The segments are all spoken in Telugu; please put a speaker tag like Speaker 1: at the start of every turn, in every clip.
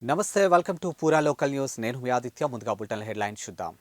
Speaker 1: నమస్తే వెల్కమ్ టు పూరా లోకల్ న్యూస్ నేను మీ ఆదిత్య ముందుగా బులెటిన్ హెడ్లైన్స్ చూద్దాం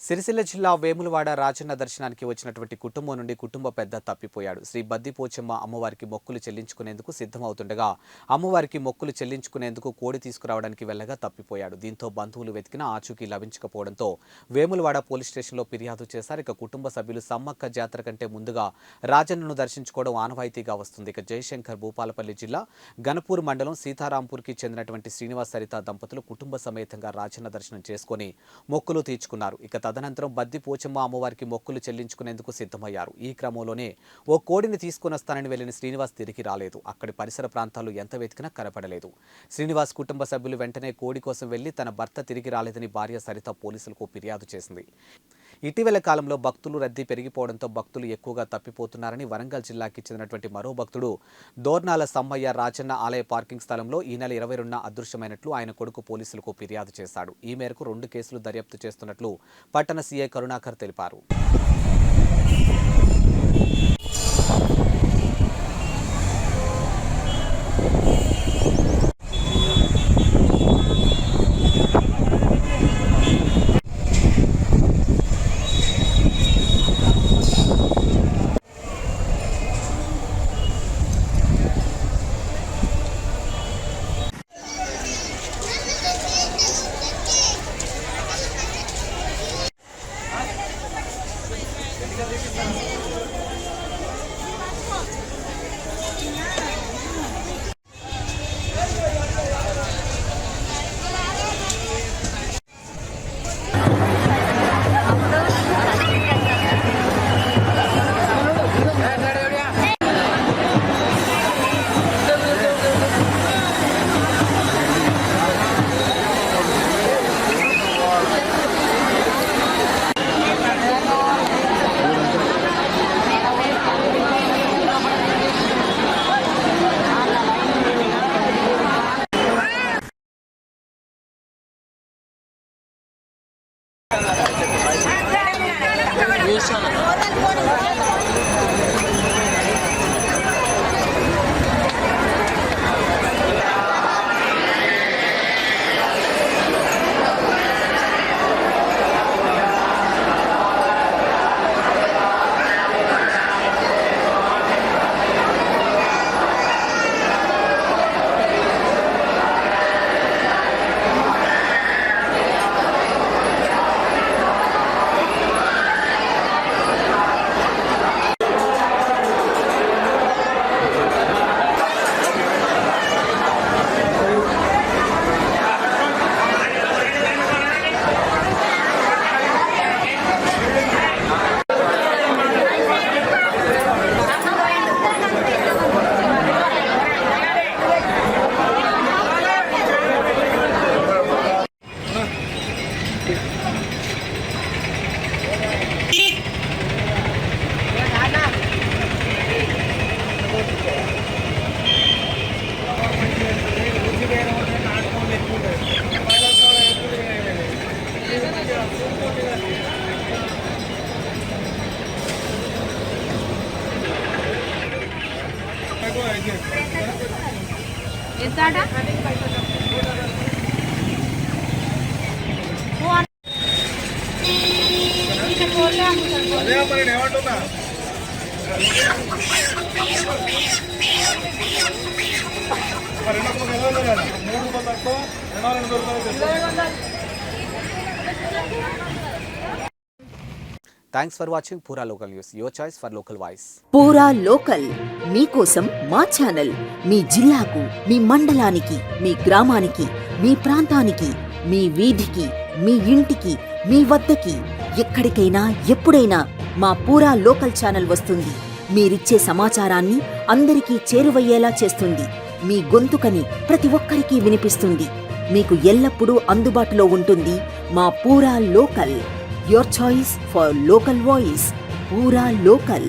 Speaker 1: సిరిసిల్ల జిల్లా వేములవాడ రాజన్న దర్శనానికి వచ్చినటువంటి కుటుంబం నుండి కుటుంబ పెద్ద తప్పిపోయాడు. శ్రీ బద్దిపోచమ్మ అమ్మవారికి మొక్కులు చెల్లించుకునేందుకు సిద్ధమవుతుండగా అమ్మవారికి మొక్కులు చెల్లించుకునేందుకు కోడి తీసుకురావడానికి వెళ్లగా తప్పిపోయాడు. దీంతో బంధువులు వెతికినా ఆచూకీ లభించకపోవడంతో వేములవాడ పోలీస్ స్టేషన్లో ఫిర్యాదు చేశారు. ఇక కుటుంబ సభ్యులు సమ్మక్క జాతర కంటే ముందుగా రాజన్నను దర్శించుకోవడం ఆనవాయితీగా వస్తుంది. ఇక జయశంకర్ భూపాలపల్లి జిల్లా గణపూర్ మండలం సీతారాంపూర్కి చెందినటువంటి శ్రీనివాస్ సరిత దంపతులు కుటుంబ సమేతంగా రాజన్న దర్శనం చేసుకుని మొక్కులు తీర్చుకున్నారు. ఇక తదనంతరం బద్దిపోచమ్మ అమ్మవారికి మొక్కులు చెల్లించుకునేందుకు సిద్ధమయ్యారు. ఈ క్రమంలోనే ఓ కోడిని తీసుకునొస్తానని వెళ్లిన శ్రీనివాస్ తిరిగి రాలేదు. అక్కడి పరిసర ప్రాంతాలు ఎంత వెతికినా కనపడలేదు. శ్రీనివాస్ కుటుంబ సభ్యులు వెంటనే కోడి కోసం వెళ్లి తన భర్త తిరిగి రాలేదని భార్య సరిత పోలీసులకు ఫిర్యాదు చేసింది. ఇటీవల కాలంలో భక్తులు రద్దీ పెరిగిపోవడంతో భక్తులు ఎక్కువగా తప్పిపోతున్నారని వరంగల్ జిల్లాకి చెందినటువంటి మరో భక్తుడు దోర్నాల సమ్మయ్య రాజన్న ఆలయ పార్కింగ్ స్థలంలో ఈ నెల 22న అదృశ్యమైనట్లు ఆయన కొడుకు పోలీసులకు ఫిర్యాదు చేశాడు. ఈ మేరకు 2 కేసులు దర్యాప్తు చేస్తున్నట్లు పట్టణ సీఐ కరుణాకర్ తెలిపారు. థ్యాంక్స్ ఫర్ వాచింగ్ పూరా local news, your choice for local voice.
Speaker 2: పూరా లోకల్ మీకోసం మా ఛానల్. మీ జిల్లాకు, మీ మండలానికి, మీ గ్రామానికి, మీ ప్రాంతానికి, మీ వీధికి, మీ ఇంటికి, మీ వద్దకి, ఎక్కడికైనా ఎప్పుడైనా మా పూరా లోకల్ ఛానల్ వస్తుంది. మీరిచ్చే సమాచారాన్ని అందరికీ చేరువయ్యేలా చేస్తుంది. మీ గొంతుకని ప్రతి ఒక్కరికి వినిపిస్తుంది. మీకు ఎల్లప్పుడూ అందుబాటులో ఉంటుంది మా పూరా local. Your choice for local voice. Pura Local.